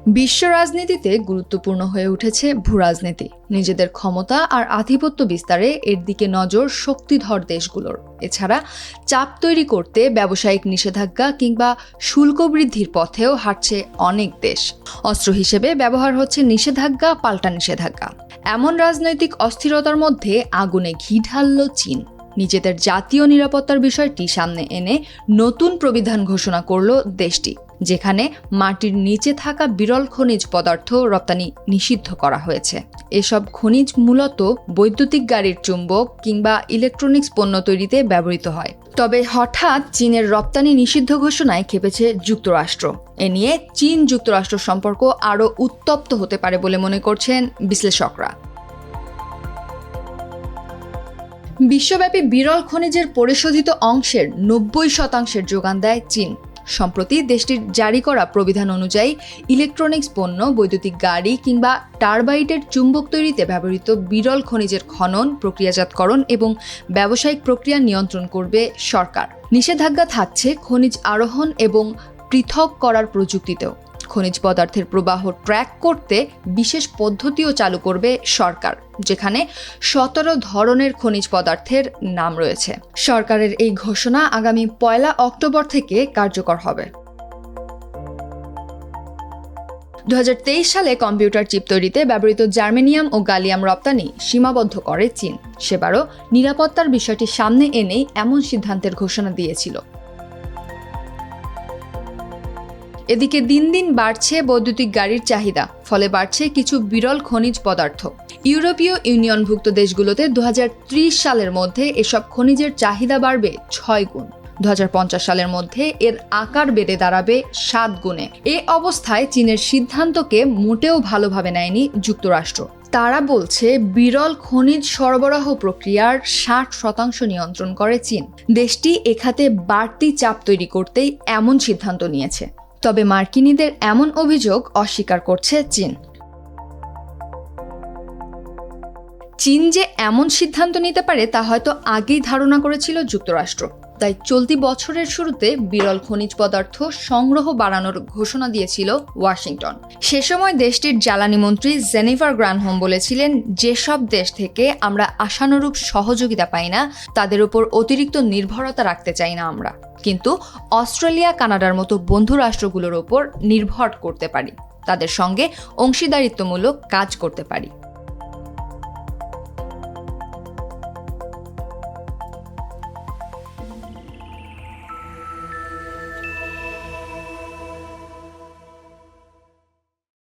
বিশ্ব রাজনীতিতে গুরুত্বপূর্ণ হয়ে উঠেছে ভূরাজনীতি। নিজেদের ক্ষমতা আর আধিপত্য বিস্তারে এর দিকে নজর শক্তিধর দেশগুলোর। এছাড়া চাপ তৈরি করতে ব্যবসায়িক নিষেধাজ্ঞা কিংবা শুল্ক বৃদ্ধির পথেও হাঁটছে অনেক দেশ। অস্ত্র হিসেবে ব্যবহার হচ্ছে নিষেধাজ্ঞা পাল্টা নিষেধাজ্ঞা। এমন রাজনৈতিক অস্থিরতার মধ্যে আগুনে ঘি ঢালল চীন। নিজেদের জাতীয় নিরাপত্তার বিষয়টি সামনে এনে নতুন প্রবিধান ঘোষণা করল দেশটি, যেখানে মাটির নিচে থাকা বিরল খনিজ পদার্থ রপ্তানি নিষিদ্ধ করা হয়েছে। এসব খনিজ মূলত বৈদ্যুতিক গাড়ির চুম্বক কিংবা ইলেকট্রনিক্স পণ্য তৈরিতে ব্যবহৃত হয়। তবে হঠাৎ চীনের রপ্তানি নিষিদ্ধ ঘোষণায় ক্ষেপেছে যুক্তরাষ্ট্র। এ নিয়ে চীন যুক্তরাষ্ট্র সম্পর্ক আরও উত্তপ্ত হতে পারে বলে মনে করছেন বিশ্লেষকরা। বিশ্বব্যাপী বিরল খনিজের পরিশোধিত অংশের 90% যোগান দেয় চীন। সম্প্রতি দেশটির জারি করা প্রবিধান অনুযায়ী ইলেকট্রনিক্স পণ্য, বৈদ্যুতিক গাড়ি কিংবা টারবাইটের চুম্বক তৈরিতে ব্যবহৃত বিরল খনিজের খনন, প্রক্রিয়াজাতকরণ এবং ব্যবসায়িক প্রক্রিয়া নিয়ন্ত্রণ করবে সরকার। নিষেধাজ্ঞা থাকছে খনিজ আরোহণ এবং পৃথক করার প্রযুক্তিতেও। খনিজ পদার্থের প্রবাহ ট্র্যাক করতে বিশেষ পদ্ধতিও চালু করবে সরকার, যেখানে 17 ধরনের খনিজ পদার্থের নাম রয়েছে। সরকারের এই ঘোষণা আগামী 1 অক্টোবর থেকে কার্যকর হবে। 2023 সালে কম্পিউটার চিপ তৈরিতে ব্যবহৃত জার্মেনিয়াম ও গালিয়াম রপ্তানি সীমাবদ্ধ করে চীন। সেবারও নিরাপত্তার বিষয়টি সামনে এনেই এমন সিদ্ধান্তের ঘোষণা দিয়েছিল। এদিকে দিন দিন বাড়ছে বৈদ্যুতিক গাড়ির চাহিদা, ফলে বাড়ছে কিছু বিরল খনিজ পদার্থ। ইউরোপীয় ইউনিয়নভুক্ত দেশগুলোতে 2030 সালের মধ্যে এসব খনিজের চাহিদা বাড়বে 6 গুণ। 2050 সালের মধ্যে এর আকার বেড়ে দাঁড়াবে 7 গুণে। এ অবস্থায় চীনের সিদ্ধান্তকে মোটেও ভালোভাবে নেয়নি যুক্তরাষ্ট্র। তারা বলছে, বিরল খনিজ সরবরাহ প্রক্রিয়ার 60% নিয়ন্ত্রণ করে চীন। দেশটি এ খাতে বাড়তি চাপ তৈরি করতেই এমন সিদ্ধান্ত নিয়েছে। তবে মার্কিনীদের এমন অভিযোগ অস্বীকার করছে চীন। চীন যে এমন সিদ্ধান্ত নিতে পারে তা হয়তো আগেই ধারণা করেছিল যুক্তরাষ্ট্র। তাই চলতি বছরের শুরুতে বিরল খনিজ পদার্থ সংগ্রহ বাড়ানোর ঘোষণা দিয়েছিল ওয়াশিংটন। সে সময় দেশটির জ্বালানি মন্ত্রী জেনিফার গ্রানহোম বলেছিলেন, যেসব দেশ থেকে আমরা আশানুরূপ সহযোগিতা পাই না তাদের উপর অতিরিক্ত নির্ভরতা রাখতে চাই না আমরা, কিন্তু অস্ট্রেলিয়া, কানাডার মতো বন্ধু রাষ্ট্রগুলোর ওপর নির্ভর করতে পারি, তাদের সঙ্গে অংশীদারিত্বমূলক কাজ করতে পারি।